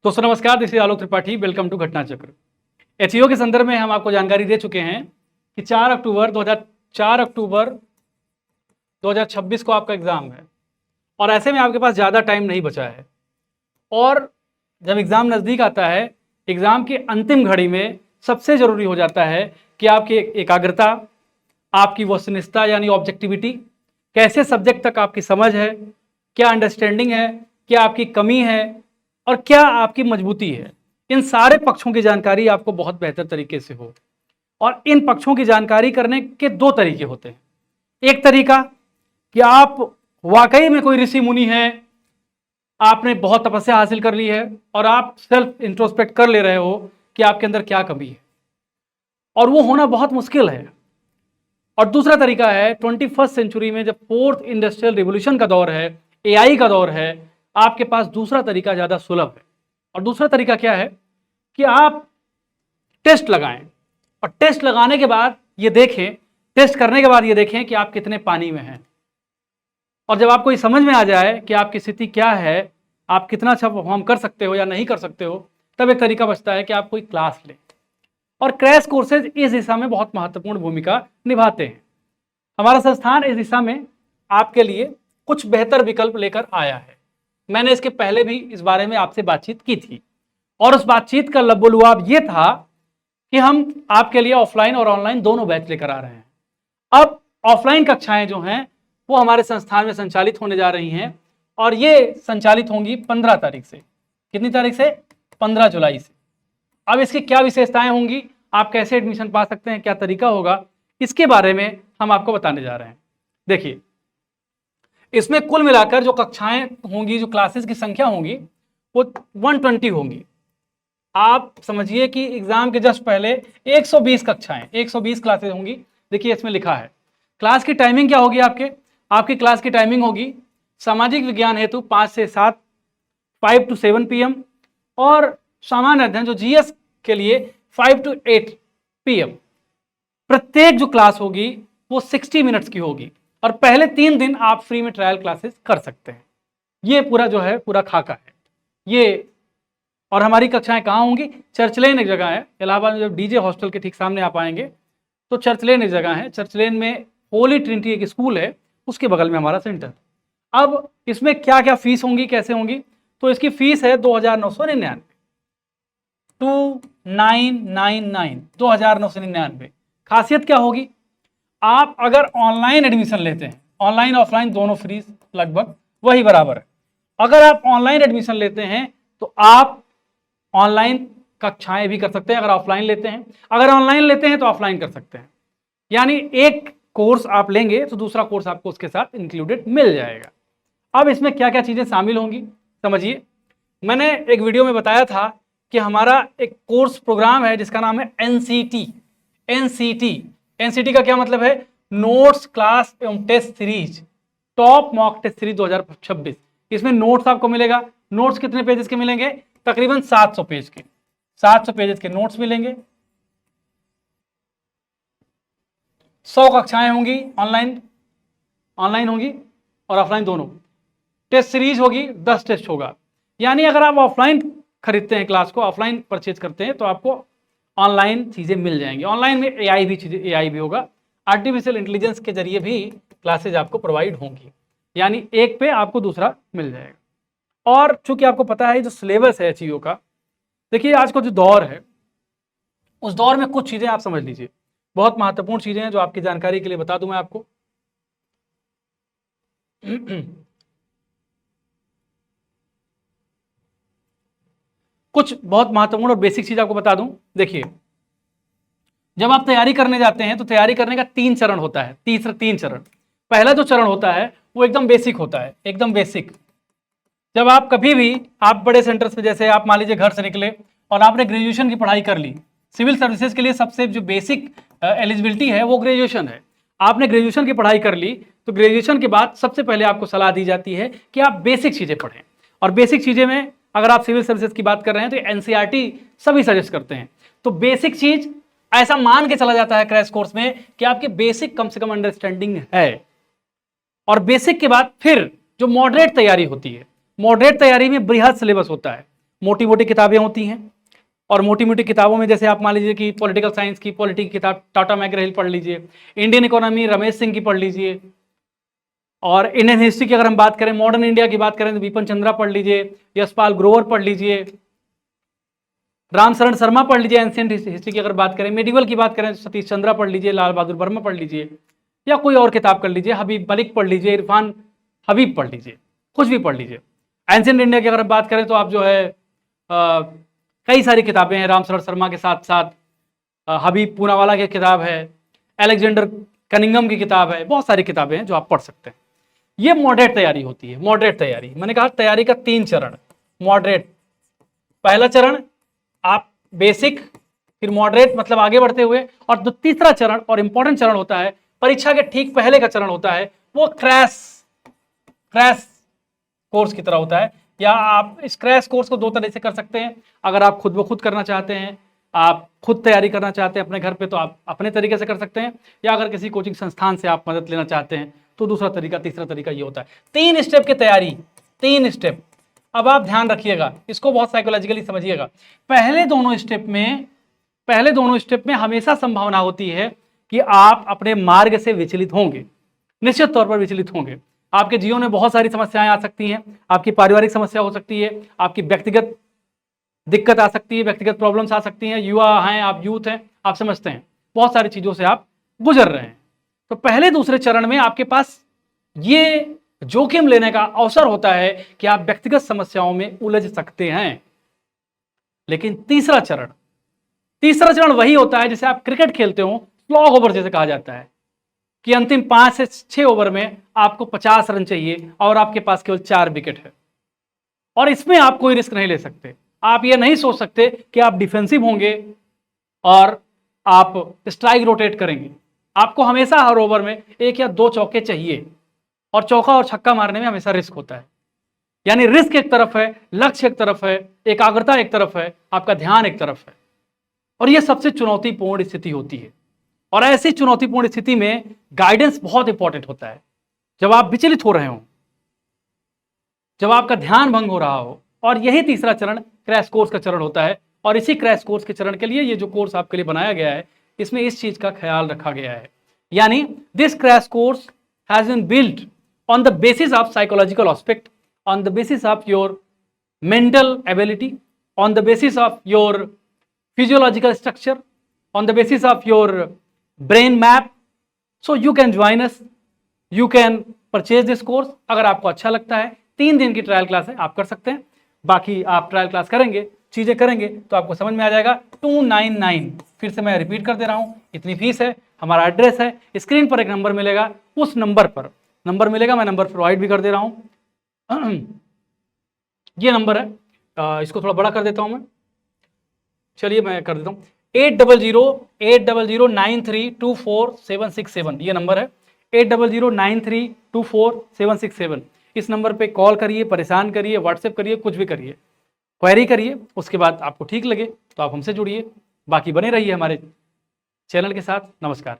दोस्तों नमस्कार, this is Alok Tripathi. Welcome to Ghatna Chakra. HEO के संदर्भ में हम आपको जानकारी दे चुके हैं कि 4 अक्टूबर 2026 को आपका एग्जाम है और ऐसे में आपके पास ज़्यादा टाइम नहीं बचा है। और जब एग्ज़ाम नज़दीक आता है, एग्ज़ाम की अंतिम घड़ी में सबसे ज़रूरी हो जाता है कि आपकी एकाग्रता, आपकी वस्तुनिष्ठता यानी ऑब्जेक्टिविटी, कैसे सब्जेक्ट तक आपकी समझ है, क्या अंडरस्टैंडिंग है, क्या आपकी कमी है और क्या आपकी मजबूती है। इन सारे पक्षों की जानकारी आपको बहुत बेहतर तरीके से हो। और इन पक्षों की जानकारी करने के दो तरीके होते हैं। एक तरीका कि आप वाकई में कोई ऋषि मुनि हैं, आपने बहुत तपस्या हासिल कर ली है और आप सेल्फ इंट्रोस्पेक्ट कर ले रहे हो कि आपके अंदर क्या कमी है, और वो होना बहुत मुश्किल है। और दूसरा तरीका है 21st सेंचुरी में जब फोर्थ इंडस्ट्रियल रिवोल्यूशन का दौर है, एआई का दौर है, आपके पास दूसरा तरीका ज्यादा सुलभ है। और दूसरा तरीका क्या है कि आप टेस्ट लगाएं और टेस्ट लगाने के बाद ये देखें, टेस्ट करने के बाद ये देखें कि आप कितने पानी में हैं। और जब आपको ये समझ में आ जाए कि आपकी स्थिति क्या है, आप कितना अच्छा परफॉर्म कर सकते हो या नहीं कर सकते हो, तब एक तरीका बचता है कि आप कोई क्लास लें। और क्रैश कोर्सेज इस दिशा में बहुत महत्वपूर्ण भूमिका निभाते हैं। हमारा संस्थान इस दिशा में आपके लिए कुछ बेहतर विकल्प लेकर आया है। मैंने इसके पहले भी इस बारे में आपसे बातचीत की थी और उस बातचीत का लबोलुआब ये था कि हम आपके लिए ऑफलाइन और ऑनलाइन दोनों बैच लेकर आ रहे हैं। अब ऑफलाइन कक्षाएं जो हैं वो हमारे संस्थान में संचालित होने जा रही हैं और ये संचालित होंगी 15 तारीख से। कितनी तारीख से? 15 जुलाई से। अब इसकी क्या विशेषताएं होंगी, आप कैसे एडमिशन पा सकते हैं, क्या तरीका होगा, इसके बारे में हम आपको बताने जा रहे हैं। देखिए, इसमें कुल मिलाकर जो कक्षाएं होंगी, जो क्लासेस की संख्या होंगी वो 120 होंगी। आप समझिए कि एग्जाम के जस्ट पहले 120 कक्षाएं, 120 क्लासेस होंगी। देखिए इसमें लिखा है क्लास की टाइमिंग क्या होगी। आपकी क्लास की टाइमिंग होगी सामाजिक विज्ञान हेतु 5 से 7, 5 to 7 PM, और सामान्य अध्ययन जो जीएस के लिए 5 to 8 PM। प्रत्येक जो क्लास होगी वो 60 मिनट्स की होगी और पहले 3 दिन आप फ्री में ट्रायल क्लासेस कर सकते हैं। ये पूरा जो है पूरा खाका है ये। और हमारी कक्षाएं कहाँ होंगी? चर्च लेन एक जगह है, इलाहाबाद में जब डीजे हॉस्टल के ठीक सामने आप आएंगे तो चर्च लेन एक जगह है। चर्च लेन में होली ट्रिनिटी एक स्कूल है, उसके बगल में हमारा सेंटर। अब इसमें क्या क्या फीस होंगी, कैसे होंगी? तो इसकी फीस है 2999, 2999। खासियत क्या होगी? आप अगर ऑनलाइन एडमिशन लेते हैं, ऑनलाइन ऑफलाइन दोनों फीस लगभग वही बराबर है। अगर आप ऑनलाइन एडमिशन लेते हैं तो आप ऑनलाइन कक्षाएं भी कर सकते हैं अगर ऑफलाइन लेते हैं, अगर ऑनलाइन लेते हैं तो ऑफलाइन कर सकते हैं। यानी एक कोर्स आप लेंगे तो दूसरा कोर्स आपको उसके साथ इंक्लूडेड मिल जाएगा। अब इसमें क्या क्या चीजें शामिल होंगी समझिए। मैंने एक वीडियो में बताया था कि हमारा एक कोर्स प्रोग्राम है जिसका नाम है एनसीटी। एनसीटी का क्या मतलब है? नोट्स क्लास एवं test series, top mock test series 2026। इसमें नोट्स आपको मिलेगा। नोट्स कितने पेजेस के मिलेंगे? तकरीबन 700 पेज के, 700 पेजेस के नोट्स मिलेंगे। 100 कक्षाएं होंगी, ऑनलाइन होंगी और ऑफलाइन दोनों। टेस्ट सीरीज होगी, 10 टेस्ट होगा। यानी अगर आप ऑफलाइन खरीदते हैं क्लास को, ऑफलाइन परचेज करते हैं तो आपको ऑनलाइन चीजें मिल जाएंगी। ऑनलाइन में एआई भी होगा, आर्टिफिशियल इंटेलिजेंस के जरिए भी क्लासेज आपको प्रोवाइड होंगी। यानी एक पे आपको दूसरा मिल जाएगा। और चूंकि आपको पता है जो सिलेबस है एचईओ का, देखिए आज का जो दौर है उस दौर में कुछ चीजें आप समझ लीजिए, बहुत महत्वपूर्ण चीजें हैं जो आपकी जानकारी के लिए बता दूं मैं आपको। कुछ बहुत महत्वपूर्ण और बेसिक चीज आपको बता दूं। देखिए, जब आप तैयारी करने जाते हैं तो तैयारी करने का 3 चरण होता है। 3 चरण। पहला जो चरण होता है वो एकदम बेसिक होता है, एकदम बेसिक। जब आप कभी भी आप बड़े सेंटर्स पे, जैसे आप मान लीजिए घर से निकले और आपने ग्रेजुएशन की पढ़ाई कर ली, सिविल सर्विसेज के लिए सबसे जो बेसिक एलिजिबिलिटी है वो ग्रेजुएशन है। आपने ग्रेजुएशन की पढ़ाई कर ली तो ग्रेजुएशन के बाद सबसे पहले आपको सलाह दी जाती है कि आप बेसिक चीजें पढ़ें। और बेसिक चीजें में अगर आप सिविल सर्विसेज की बात कर रहे हैं तो एनसीईआरटी सभी सजेस्ट करते हैं। तो बेसिक चीज ऐसा मान के चला जाता है क्रैश कोर्स में कि आपके बेसिक कम से कम अंडरस्टैंडिंग है। और बेसिक के बाद फिर जो मॉडरेट तैयारी होती है, मॉडरेट तैयारी में बृहद सिलेबस होता है। मोटी मोटी किताबें होती हैं, और मोटी मोटी किताबों में जैसे आप मान लीजिए कि पॉलिटिकल साइंस की पॉलिटी की किताब टाटा मैकग्रा-हिल पढ़ लीजिए, इंडियन इकोनॉमी रमेश सिंह की पढ़ लीजिए, और इंडियन हिस्ट्री की अगर हम बात करें, मॉडर्न इंडिया की बात करें तो विपिन चंद्रा पढ़ लीजिए, यशपाल ग्रोवर पढ़ लीजिए, रामशरण शर्मा पढ़ लीजिए। एंशियंट हिस्ट्री की अगर बात करें, मेडिवल की बात करें, सतीश चंद्रा पढ़ लीजिए, लाल बहादुर वर्मा पढ़ लीजिए, या कोई और किताब कर लीजिए, हबीब मलिक पढ़ लीजिए, इरफान हबीब पढ़ लीजिए, कुछ भी पढ़ लीजिए। एंशियंट इंडिया की अगर बात करें तो आप जो है कई सारी किताबें हैं, रामशरण शर्मा के साथ साथ हबीब पूनावाला की किताब है, अलेक्जेंडर कनिंगम की किताब है, बहुत सारी किताबें हैं जो आप पढ़ सकते हैं। ये मॉडरेट तैयारी होती है। मॉडरेट तैयारी, मैंने कहा तैयारी का 3 चरण। मॉडरेट, पहला चरण आप बेसिक, फिर मॉडरेट मतलब आगे बढ़ते हुए, और जो तीसरा चरण और इंपॉर्टेंट चरण होता है, परीक्षा के ठीक पहले का चरण होता है, वो क्रैश कोर्स की तरह होता है। या आप इस क्रैश कोर्स को 2 तरह से कर सकते हैं। अगर आप खुद ब खुद करना चाहते हैं, आप खुद तैयारी करना चाहते हैं अपने घर पे, तो आप अपने तरीके से कर सकते हैं, या अगर किसी कोचिंग संस्थान से आप मदद लेना चाहते हैं तो दूसरा तरीका, तीसरा तरीका ये होता है। 3 स्टेप की तैयारी, 3 स्टेप। अब आप ध्यान रखिएगा, इसको बहुत साइकोलॉजिकली समझिएगा। पहले दोनों स्टेप में हमेशा संभावना होती है कि आप अपने मार्ग से विचलित होंगे, निश्चित तौर पर विचलित होंगे। आपके जीवन में बहुत सारी समस्याएं आ सकती हैं, आपकी पारिवारिक समस्या हो सकती है, आपकी व्यक्तिगत दिक्कत आ सकती है, व्यक्तिगत प्रॉब्लम्स आ सकती हैं, युवा हैं, आप यूथ हैं, आप समझते हैं बहुत सारी चीजों से आप गुजर रहे हैं। तो पहले दूसरे चरण में आपके पास ये जोखिम लेने का अवसर होता है कि आप व्यक्तिगत समस्याओं में उलझ सकते हैं। लेकिन तीसरा चरण वही होता है जिसे आप क्रिकेट खेलते हो, स्लॉग ओवर जैसे कहा जाता है, कि अंतिम 5 से 6 ओवर में आपको 50 रन चाहिए और आपके पास केवल 4 विकेट है, और इसमें आप कोई रिस्क नहीं ले सकते। आप ये नहीं सोच सकते कि आप डिफेंसिव होंगे और आप स्ट्राइक रोटेट करेंगे। आपको हमेशा हर ओवर में 1 या 2 चौके चाहिए, और चौका और छक्का मारने में हमेशा रिस्क होता है। यानी रिस्क एक तरफ है, लक्ष्य एक तरफ है, एकाग्रता एक तरफ है, आपका ध्यान एक तरफ है, और यह सबसे चुनौतीपूर्ण स्थिति होती है। और ऐसी चुनौतीपूर्ण स्थिति में गाइडेंस बहुत इंपॉर्टेंट होता है। जब आप विचलित हो रहे हो, जब आपका ध्यान भंग हो रहा हो, और यही तीसरा चरण क्रैश कोर्स का चरण होता है। और इसी क्रैश कोर्स के चरण के लिए ये जो कोर्स आपके लिए बनाया गया है, इसमें इस चीज का ख्याल रखा गया है। यानी this crash course has been built on the basis of psychological aspect, on the basis of your mental ability, on the basis of your physiological structure, on the basis of your brain map. So you can join us, you can purchase this course. अगर आपको अच्छा लगता है, 3 दिन की trial class है, आप कर सकते हैं। बाकी आप ट्रायल क्लास करेंगे, चीजें करेंगे, तो आपको समझ में आ जाएगा। 299, फिर से मैं रिपीट कर दे रहा हूं, इतनी फीस है। हमारा एड्रेस है, स्क्रीन पर एक नंबर मिलेगा, उस नंबर पर मिलेगा, मैं नंबर प्रोवाइड भी कर दे रहा हूं। ये नंबर है, इसको थोड़ा बड़ा कर देता हूं मैं, चलिए मैं कर देता हूं। 8009324767, ये नंबर है 8009324767। इस नंबर पे कॉल करिए, परेशान करिए, व्हाट्सएप करिए, कुछ भी करिए, क्वेरी करिए। उसके बाद आपको ठीक लगे तो आप हमसे जुड़िए। बाकी बने रहिए हमारे चैनल के साथ। नमस्कार।